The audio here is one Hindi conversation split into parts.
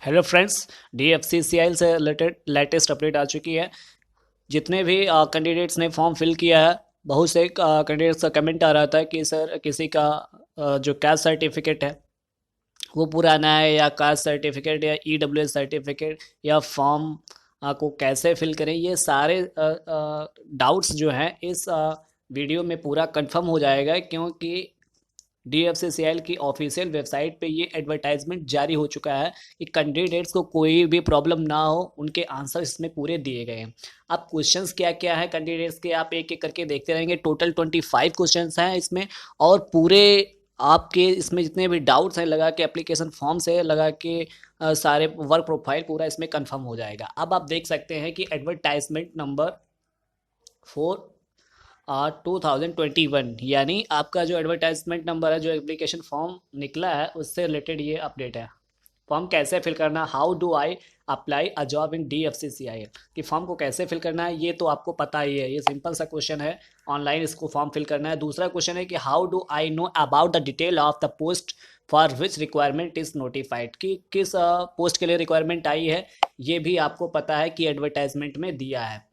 हेलो फ्रेंड्स, DFCCIL से रिलेटेड लेटेस्ट अपडेट आ चुकी है। जितने भी कैंडिडेट्स ने फॉर्म फिल किया है, बहुत से कैंडिडेट्स का कमेंट आ रहा था कि सर किसी का जो कास्ट सर्टिफिकेट है वो पुराना है, या कास्ट सर्टिफिकेट या EWS सर्टिफिकेट या फॉर्म को कैसे फिल करें। ये सारे डाउट्स जो हैं इस वीडियो में पूरा कंफर्म हो जाएगा, क्योंकि DFCCIL की ऑफिशियल वेबसाइट पे ये एडवर्टाइजमेंट जारी हो चुका है कि कैंडिडेट्स को कोई भी प्रॉब्लम ना हो, उनके आंसर इसमें पूरे दिए गए हैं। अब क्वेश्चंस क्या क्या है कैंडिडेट्स के, आप एक एक करके देखते रहेंगे। टोटल 25 क्वेश्चंस हैं इसमें, और पूरे आपके इसमें जितने भी डाउट्स हैं लगा के एप्लीकेशन फॉर्म से लगा के सारे वर्क प्रोफाइल पूरा इसमें कंफर्म हो जाएगा। अब आप देख सकते हैं कि एडवर्टाइजमेंट नंबर 2021, यानी आपका जो एडवर्टाइजमेंट नंबर है, जो एप्लीकेशन फॉर्म निकला है उससे रिलेटेड ये अपडेट है। फॉर्म कैसे फिल करना, how do I apply a job in DFCCIL, कि फॉर्म को कैसे फिल करना है ये तो आपको पता ही है, ये सिंपल सा क्वेश्चन है। ऑनलाइन इसको फॉर्म फिल करना है। दूसरा क्वेश्चन है कि how do I know about the detail of the post for which requirement is notified, कि किस पोस्ट के लिए रिक्वायरमेंट आई है, ये भी आपको पता है कि एडवर्टाइजमेंट में दिया है।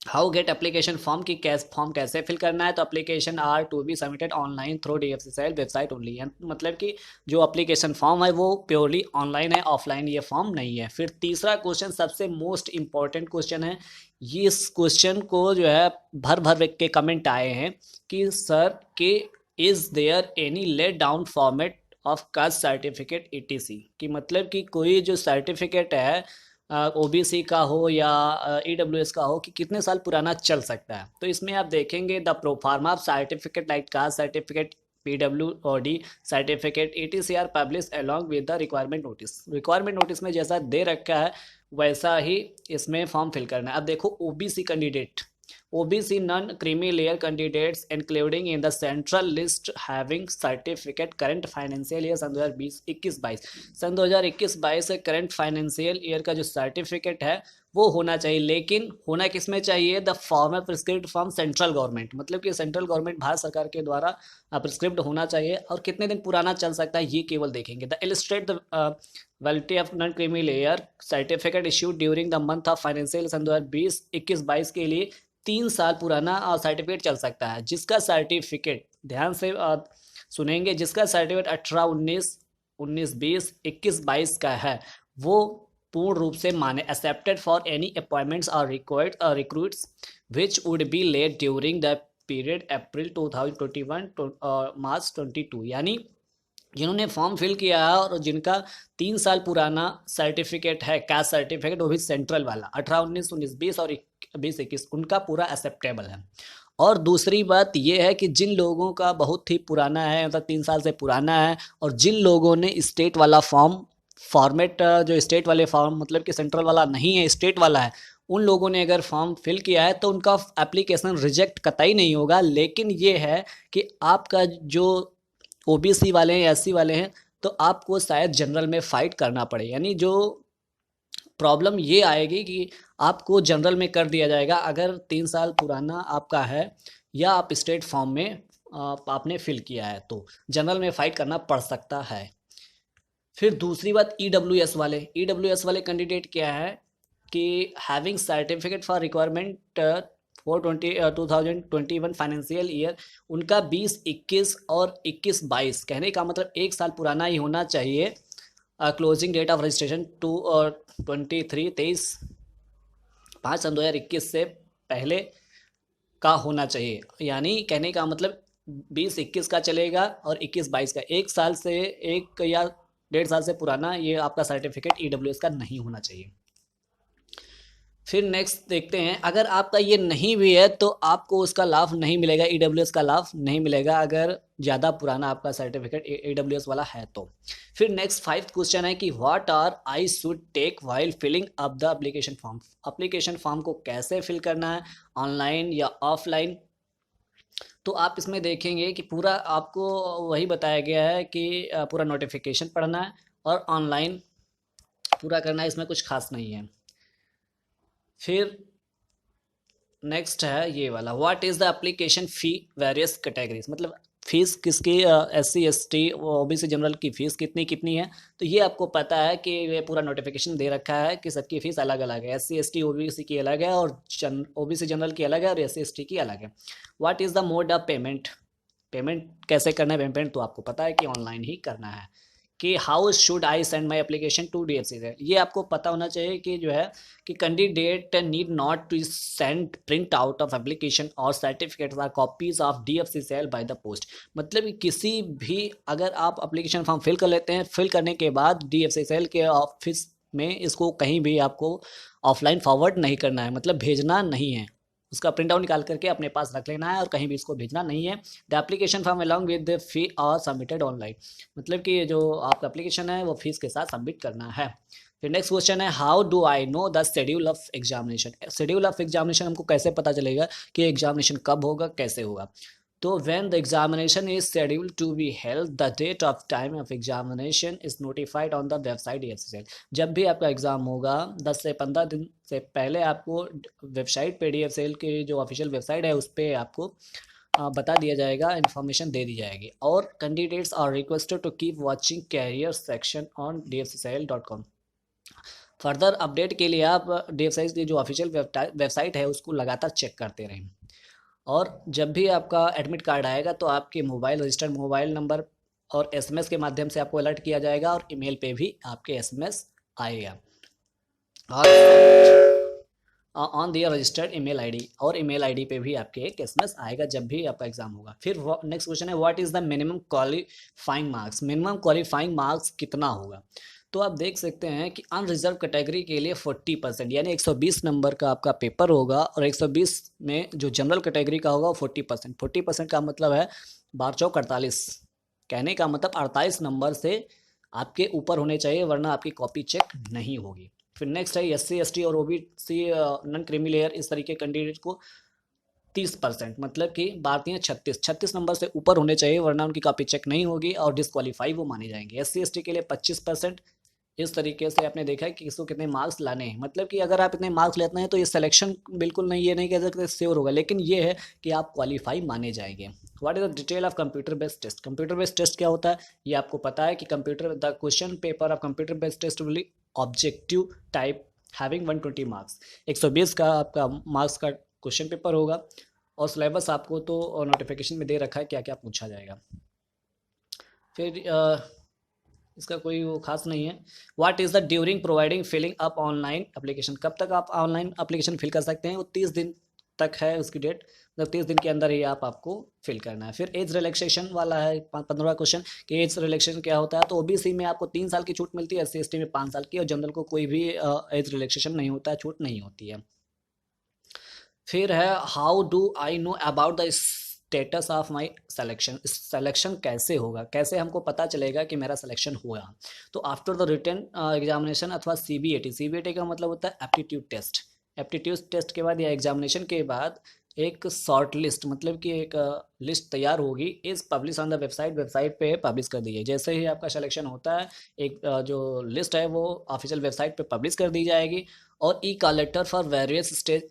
हाउ गेट एप्लीकेशन फॉर्म, की कैस फॉर्म कैसे फिल करना है, तो application are to be submitted online through DFCCIL website only है। मतलब कि जो एप्लीकेशन फॉर्म है वो प्योरली ऑनलाइन है, ऑफलाइन ये फॉर्म नहीं है। फिर तीसरा क्वेश्चन सबसे मोस्ट इंपॉर्टेंट क्वेश्चन है। ये इस क्वेश्चन को जो है भर भर के कमेंट आए हैं कि सर के is there any laid down format of caste certificate ETC, कि मतलब कि कोई जो सर्टिफिकेट है OBC का हो या EWS का हो, कि कितने साल पुराना चल सकता है। तो इसमें आप देखेंगे the proforma certificate like caste certificate, PWD certificate ETC are publish along with the requirement notice. Requirement notice में जैसा दे रखा है वैसा ही इसमें फॉर्म फिल करना है। अब देखो, OBC candidate, OBC non creamy layer candidates including in the central list having certificate current financial year सन 2020-21-22, सन 2021-22 से करंट फाइनेंशियल ईयर का जो सर्टिफिकेट है वो होना चाहिए। लेकिन होना किस में चाहिए, the former prescript from central government, मतलब कि सेंट्रल गवर्नमेंट भारत सरकार के द्वारा प्रिस्क्रिप्ट होना चाहिए। और कितने दिन पुराना चल सकता है ये केवल देखेंगे। The illustrate the validity of non creamy layer certificate issued during the month of financial सन 2020-21-22 के लिए 3 साल पुराना सर्टिफिकेट चल सकता है। जिसका सर्टिफिकेट, ध्यान से सुनेंगे, जिसका सर्टिफिकेट 18-19, 19-20, 21-22 का है, वो पूर्ण रूप से माने एक्सेप्टेड फॉर एनी अपॉइंटमेंट्स और required recruits which would be let during the period April 2021 March 22, यानी जिन्होंने फॉर्म फिल किया है और जिनका 3 साल पुराना सर्टिफिकेट है, कास्ट सर्टिफिकेट, वो भी सेंट्रल वाला 18-19, 19-20 और 20-21, उनका पूरा एक्सेप्टेबल है। और दूसरी बात यह है कि जिन लोगों का बहुत ही पुराना है, मतलब 3 साल से पुराना है, और जिन लोगों ने स्टेट वाला फॉर्मेट, जो स्टेट वाले फॉर्म, मतलब कि सेंट्रल वाला नहीं है, स्टेट वाला है, उन लोगों ने अगर फॉर्म फिल किया है तो उनका एप्लीकेशन रिजेक्ट कतई नहीं होगा। लेकिन ये है कि आपका जो OBC वाले हैं, SC वाले हैं, तो आपको शायद जनरल में फाइट करना पड़े। यानी जो प्रॉब्लम ये आएगी कि आपको जनरल में कर दिया जाएगा अगर 3 साल पुराना आपका है, या आप स्टेट फॉर्म में आपने फिल किया है, तो जनरल में फाइट करना पड़ सकता है। फिर दूसरी बात, EWS वाले कैंडिडेट क्या है कि having certificate for requirement for 2021 financial year, उनका 20-21 और 21-22, कहने का मतलब 1 साल पुराना ही होना चाहिए। क्लोजिंग डेट ऑफ रजिस्ट्रेशन 23-23 5 सन 2021 से पहले का होना चाहिए। यानी कहने का मतलब 20-21 का चलेगा और 21-22 का, 1 साल से 1 या 1.5 साल से पुराना ये आपका सर्टिफिकेट EWS का नहीं होना चाहिए। फिर नेक्स्ट देखते हैं, अगर आपका ये नहीं भी है तो आपको उसका लाभ नहीं मिलेगा, EWS का लाभ नहीं मिलेगा अगर ज़्यादा पुराना आपका सर्टिफिकेट EWS वाला है तो। फिर नेक्स्ट 5th क्वेश्चन है कि what are I should take while filling up the application form. Application form को कैसे फिल करना है, ऑनलाइन या ऑफलाइन। तो आप इसमें देखेंगे कि पूरा आपको वही बताया गया है कि पूरा नोटिफिकेशन पढ़ना है और ऑनलाइन पूरा करना है, इसमें कुछ खास नहीं है। फिर नेक्स्ट है ये वाला, what is the application fee various categories, मतलब फीस किसकी SC ST OBC जनरल की फ़ीस कितनी कितनी है, तो ये आपको पता है कि ये पूरा नोटिफिकेशन दे रखा है कि सबकी फ़ीस अलग अलग है। SC ST OBC की अलग है और OBC जनरल की अलग है और SC ST की अलग है। What is the mode of payment, payment कैसे करना है, पेमेंट तो आपको पता है कि ऑनलाइन ही करना है। कि how should I send my application to DFCCIL, ये आपको पता होना चाहिए कि जो है कि candidate need not to send print out of application और certificate or copies of DFCCIL by the post. मतलब कि किसी भी, अगर आप एप्लीकेशन फॉर्म फिल कर लेते हैं, फिल करने के बाद DFCCIL के ऑफिस में इसको कहीं भी आपको ऑफलाइन फॉरवर्ड नहीं करना है, मतलब भेजना नहीं है। उसका प्रिंट आउट निकाल करके अपने पास रख लेना है और कहीं भी इसको भेजना नहीं है। The application form along with the fee are submitted online, मतलब कि जो आपका एप्लीकेशन है वो फीस के साथ सबमिट करना है। फिर नेक्स्ट क्वेश्चन है how do I know the schedule of examination. Schedule of examination हमको कैसे पता चलेगा कि एग्जामिनेशन कब होगा, कैसे होगा। तो when the examination is scheduled to be held, the date of time of examination is notified on the website DFCCIL। जब भी आपका एग्ज़ाम होगा 10 से 15 दिन से पहले आपको वेबसाइट पे DFCCIL की जो ऑफिशियल वेबसाइट है उस पर आपको बता दिया जाएगा, इन्फॉर्मेशन दे दी जाएगी। और candidates are requested to keep watching career section on DFCCIL.com। Further update के लिए आप DFCCIL की जो ऑफिशियल वेबसाइट है उसको लगातार चेक करते रहें। और जब भी आपका एडमिट कार्ड आएगा तो आपके मोबाइल, रजिस्टर्ड मोबाइल नंबर और SMS के माध्यम से आपको अलर्ट किया जाएगा और ईमेल पे भी आपके SMS आएगा on their registered email ID, और ईमेल आईडी पे भी आपके एक SMS आएगा जब भी आपका एग्जाम होगा। फिर नेक्स्ट क्वेश्चन है what is the minimum qualifying marks. Minimum qualifying marks कितना होगा, तो आप देख सकते हैं कि अनरिजर्व कैटेगरी के लिए 40%, यानी 120 नंबर का आपका पेपर होगा और 120 में जो जनरल कैटेगरी का होगा वो 40%। 40% का मतलब है 12 चौक 48, कहने का मतलब 48 नंबर से आपके ऊपर होने चाहिए, वरना आपकी कॉपी चेक नहीं होगी। फिर नेक्स्ट है SC ST और OBC नॉन क्रीमी लेयर, इस तरीके कैंडिडेट को 30%, मतलब कि भारतीय 36 नंबर से ऊपर होने चाहिए, वरना उनकी कॉपी चेक नहीं होगी और डिस्क्वालीफाई वो माने जाएंगे। SC ST के लिए 25%। इस तरीके से आपने देखा है कि इसको कितने मार्क्स लाने हैं, मतलब कि अगर आप इतने मार्क्स लेते हैं तो ये सिलेक्शन बिल्कुल नहीं, ये नहीं कह सकते श्योर होगा, लेकिन ये है कि आप क्वालिफाई माने जाएंगे। What is the detail of computer based test. Computer based test क्या होता है, ये आपको पता है कि computer the question paper of computer based test will objective type having 120 marks. 120 का आपका मार्क्स का क्वेश्चन पेपर होगा और सिलेबस आपको तो नोटिफिकेशन में दे रखा है क्या क्या पूछा जाएगा। फिर इसका कोई वो खास नहीं है। What is the during providing filling up online application. कब तक आप ऑनलाइन एप्लीकेशन फिल कर सकते हैं, वो 30 दिन तक है उसकी डेट, मतलब 30 दिन के अंदर ही आपको फिल करना है। फिर एज रिलैक्सेशन वाला है 15वां क्वेश्चन कि एज रिलैक्सेशन क्या होता है। तो OBC में आपको 3 साल की छूट मिलती है, SC ST में 5 साल की, और जनरल को कोई भी एज रिलैक्सेशन नहीं होता है, छूट नहीं होती है। फिर है how do I know about the status of my selection. Selection कैसे होगा, कैसे हमको पता चलेगा कि मेरा सिलेक्शन हुआ। तो आफ्टर द रिटन एग्जामिनेशन अथवा CBAT का मतलब होता है एप्टीट्यूड टेस्ट। एप्टीट्यूड टेस्ट के बाद या एग्जामिनेशन के बाद एक शॉर्ट लिस्ट, मतलब कि एक लिस्ट तैयार होगी, is publish on the website पे पब्लिश कर दी है। जैसे ही आपका सिलेक्शन होता है एक जो लिस्ट है वो ऑफिशियल वेबसाइट पे पब्लिश कर दी जाएगी। और call letter for various stage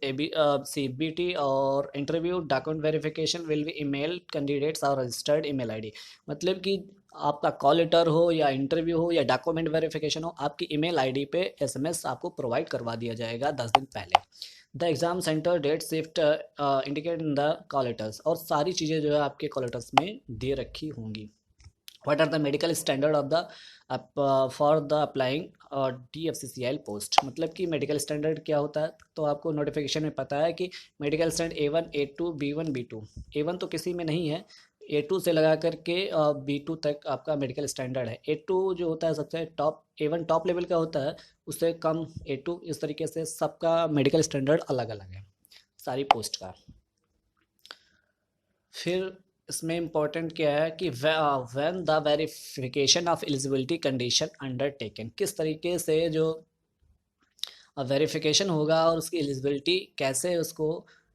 CBT और interview document verification will be email candidates और रजिस्टर्ड ईमेल आईडी। मतलब कि आपका कॉल लेटर हो या इंटरव्यू हो या डॉक्यूमेंट वेरिफिकेशन हो, आपकी ईमेल आईडी पे SMS आपको प्रोवाइड करवा दिया जाएगा 10 दिन पहले। The exam centre date shift indicate in the call letters, और सारी चीज़ें जो है आपके कॉल लेटर्स में दे रखी होंगी। What are the medical standard of the for the applying DFCCIL post. मतलब कि मेडिकल स्टैंडर्ड क्या होता है, तो आपको नोटिफिकेशन में पता है कि medical stand A1 A2 B1 B2। A1 तो किसी में नहीं है, A2 से लगा करके B2 तक आपका मेडिकल स्टैंडर्ड है। A2 जो होता है सबसे टॉप, A1 टॉप लेवल का होता है, उससे कम A2, इस तरीके से सबका मेडिकल स्टैंडर्ड अलग अलग है सारी पोस्ट का। फिर इसमें इम्पॉर्टेंट क्या है कि when the verification of eligibility condition undertaken, किस तरीके से जो वेरिफिकेशन होगा और उसकी एलिजिबिलिटी कैसे उसको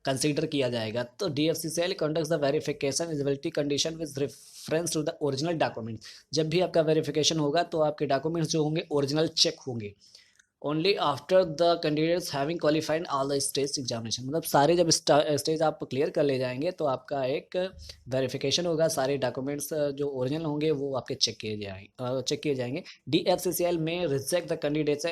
कंसीडर किया जाएगा। तो DFCCIL conducts the verification eligibility condition with reference to the original documents. जब भी आपका वेरिफिकेशन होगा तो आपके डॉक्यूमेंट्स जो होंगे ओरिजिनल चेक होंगे। Only after the candidates having qualified all the stage examination, मतलब सारे जब स्टेज आप क्लियर कर ले जाएंगे तो आपका एक वेरिफिकेशन होगा, सारे डॉक्यूमेंट्स जो ओरिजिनल होंगे वो आपके चेक किए जाएंगे। DFCCIL में reject the candidates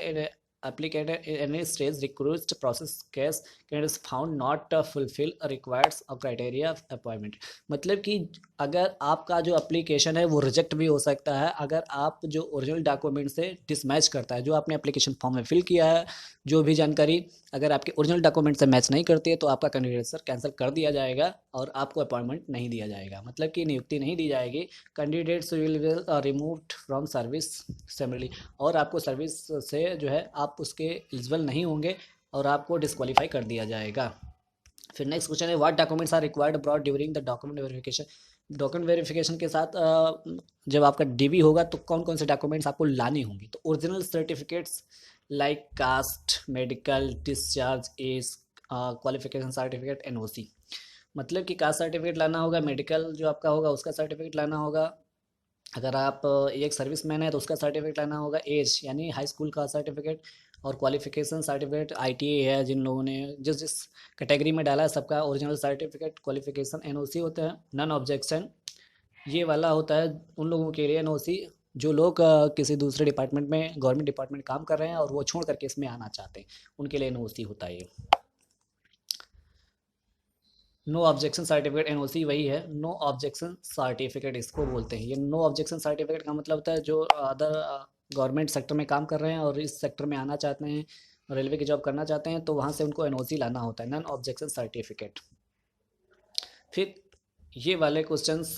applicant at any stage recruit process case candidates found not fulfill required criteria of appointment। मतलब कि अगर आपका जो एप्लीकेशन है वो रिजेक्ट भी हो सकता है अगर आप जो ओरिजिनल डॉक्यूमेंट से डिसमैच करता है, जो आपने एप्लीकेशन फॉर्म में फिल किया है जो भी जानकारी अगर आपके ओरिजिनल डॉक्यूमेंट से मैच नहीं करती है तो आपका कैंडिडेट कैंसिल कर दिया जाएगा और आपको अपॉइंटमेंट नहीं दिया जाएगा, मतलब कि नियुक्ति नहीं दी जाएगी। Candidates will removed from service summarily, और आपको सर्विस से जो है आप उसके एलिजिबल नहीं होंगे और आपको डिस्क्वालीफाई कर दिया जाएगा। फिर नेक्स्ट क्वेश्चन है what documents are required broad during the document verification. Document verification के साथ जब आपका DV होगा तो कौन कौन से डॉक्यूमेंट्स आपको लाने होंगे, तो original certificates like caste, medical, discharge, age, qualification certificate, NOC। मतलब कि कास्ट सर्टिफिकेट लाना होगा, मेडिकल जो आपका होगा उसका सर्टिफिकेट लाना होगा, अगर आप एक सर्विस मैन है तो उसका सर्टिफिकेट लाना होगा, एज यानी हाई स्कूल का सर्टिफिकेट, और क्वालिफिकेशन सर्टिफिकेट ITA है जिन लोगों ने जिस जिस कैटेगरी में डाला है सबका ओरिजिनल सर्टिफिकेट, क्वालिफिकेशन, NOC होता है। नन ऑब्जेक्शन ये वाला होता है उन लोगों के लिए NOC जो लोग किसी दूसरे डिपार्टमेंट में गवर्नमेंट डिपार्टमेंट काम कर रहे हैं और वो छोड़ करके इसमें आना चाहते हैं, उनके लिए NOC होता है ये। नो ऑब्जेक्शन सर्टिफिकेट NOC वही है, नो ऑब्जेक्शन सर्टिफिकेट इसको बोलते हैं। ये नो ऑब्जेक्शन सर्टिफिकेट का मतलब होता है जो अदर गवर्नमेंट सेक्टर में काम कर रहे हैं और इस सेक्टर में आना चाहते हैं, रेलवे की जॉब करना चाहते हैं तो वहाँ से उनको NOC लाना होता है, नॉन ऑब्जेक्शन सर्टिफिकेट। फिर ये वाले क्वेश्चंस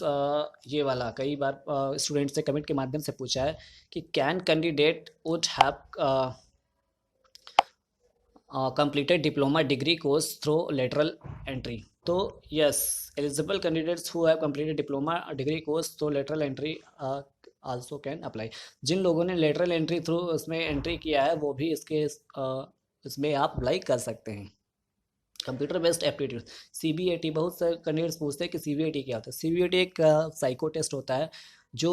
ये वाला कई बार स्टूडेंट से कमेंट के माध्यम से पूछा है कि can candidate would have completed diploma degree course through lateral entry। तो yes, eligible candidates who have completed diploma degree course through lateral entry also can apply. जिन लोगों ने लेटरल एंट्री थ्रू उसमें एंट्री किया है वो भी इसमें आप अप्लाई कर सकते हैं। कंप्यूटर बेस्ड एप्टीट्यूड CBAT, बहुत से कैंडिडेट्स पूछते हैं कि CBAT क्या होता है। CBAT एक साइको टेस्ट होता है जो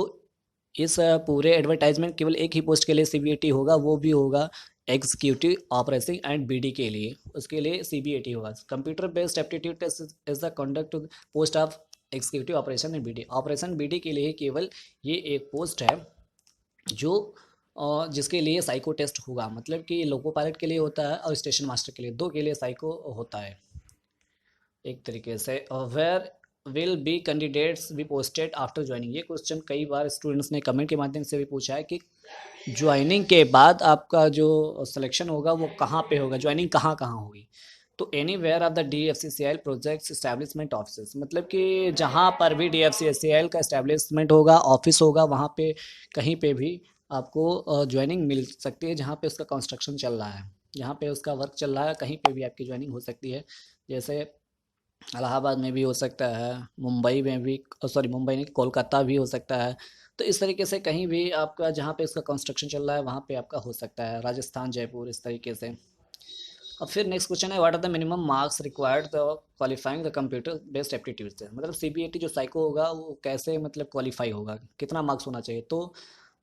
इस पूरे एडवर्टाइजमेंट केवल एक ही पोस्ट के लिए CBAT होगा, वो भी होगा एग्जीक्यूटिव ऑपरेशन एंड BD के लिए, उसके लिए CBAT होगा। Computer based aptitude test is the conduct post of executive operation and BD। Operation BD के लिए केवल ये एक पोस्ट है जो जिसके लिए साइको टेस्ट होगा, मतलब कि लोको पायलट के लिए होता है और स्टेशन मास्टर के लिए, दो के लिए साइको होता है एक तरीके से। Where will be candidates be posted after joining, ये क्वेश्चन कई बार स्टूडेंट्स ने कमेंट के माध्यम से भी पूछा है कि ज्वाइनिंग के बाद आपका जो सिलेक्शन होगा वो कहाँ पे होगा, ज्वाइनिंग कहाँ कहाँ होगी। तो anywhere of the DFCCIL projects establishment office, मतलब कि जहाँ पर भी DFCCIL का इस्टेब्लिशमेंट होगा, ऑफिस होगा, वहाँ पे कहीं पे भी आपको ज्वाइनिंग मिल सकती है जहाँ पे उसका कंस्ट्रक्शन चल रहा है, जहाँ पे उसका वर्क चल रहा है, कहीं पे भी आपकी ज्वाइनिंग हो सकती है। जैसे इलाहाबाद में भी हो सकता है, मुंबई में भी, सॉरी मुंबई नहीं, कोलकाता भी हो सकता है। तो इस तरीके से कहीं भी आपका जहाँ पे इसका कंस्ट्रक्शन चल रहा है वहाँ पे आपका हो सकता है, राजस्थान, जयपुर, इस तरीके से। अब फिर नेक्स्ट क्वेश्चन है what are the minimum marks required the qualifying the computer based aptitude से, मतलब CBAT जो साइको होगा वो कैसे मतलब क्वालिफाई होगा, कितना मार्क्स होना चाहिए। तो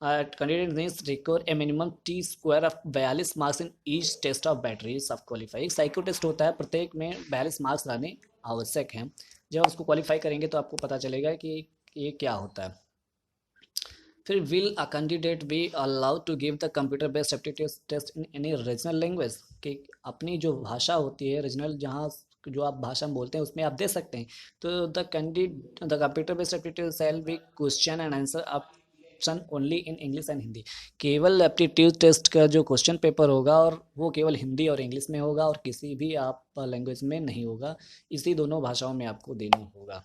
candidate needs require a minimum T² of 42 marks in each test of batteries of qualify. एक साइको टेस्ट होता है, प्रत्येक में 42 मार्क्स लाने आवश्यक हैं। जब उसको क्वालिफाई करेंगे तो आपको पता चलेगा कि ये क्या होता है। फिर will a candidate be allowed to give the computer based aptitude test in any regional language, कि अपनी जो भाषा होती है रीजनल, जहाँ जो आप भाषा में बोलते हैं उसमें आप दे सकते हैं। तो the computer based aptitude shall be question and answer option only in English and Hindi. केवल एप्टीट्यूड टेस्ट का जो क्वेश्चन पेपर होगा और वो केवल हिंदी और इंग्लिश में होगा और किसी भी आप लैंग्वेज में नहीं होगा, इसी दोनों भाषाओं में आपको देना होगा।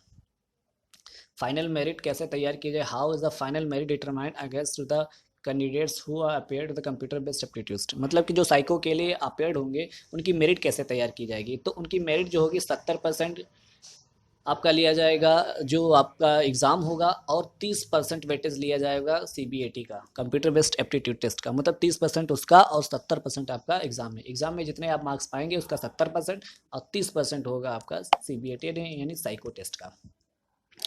फाइनल मेरिट कैसे तैयार की जाए, how is the final merit determined against the candidates who are appeared the computer based aptitude, मतलब कि जो साइको के लिए अपेयर्ड होंगे उनकी मेरिट कैसे तैयार की जाएगी। तो उनकी मेरिट जो होगी 70% आपका लिया जाएगा जो आपका एग्ज़ाम होगा, और 30% वेटेज लिया जाएगा CBAT का, कंप्यूटर बेस्ड एप्टीट्यूड टेस्ट का, मतलब 30% उसका और 70% आपका एग्ज़ाम में। एग्ज़ाम में जितने आप मार्क्स पाएंगे उसका 70% और 30% होगा आपका CBAT यानी साइको टेस्ट का।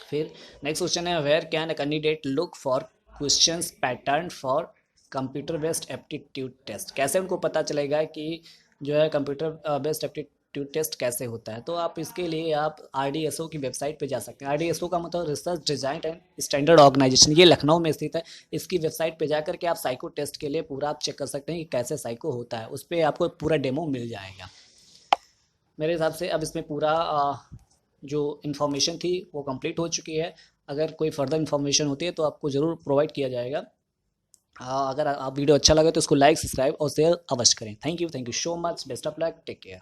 फिर नेक्स्ट क्वेश्चन है where can a candidate look for questions pattern for computer based aptitude test, कैसे उनको पता चलेगा कि जो है कंप्यूटर बेस्ड एप्टीट्यूड टेस्ट कैसे होता है। तो आप इसके लिए आप RDSO की वेबसाइट पे जा सकते हैं। RDSO का मतलब research design and standard organisation, ये लखनऊ में स्थित है। इसकी वेबसाइट पे जा करके आप साइको टेस्ट के लिए पूरा आप चेक कर सकते हैं कि कैसे साइको होता है, उस पर आपको पूरा डेमो मिल जाएगा। मेरे हिसाब से अब इसमें पूरा जो इन्फॉर्मेशन थी वो कंप्लीट हो चुकी है। अगर कोई फर्दर इन्फॉर्मेशन होती है तो आपको ज़रूर प्रोवाइड किया जाएगा। अगर आप वीडियो अच्छा लगे तो इसको लाइक, सब्सक्राइब और शेयर अवश्य करें। Thank you so much, best of luck, take care.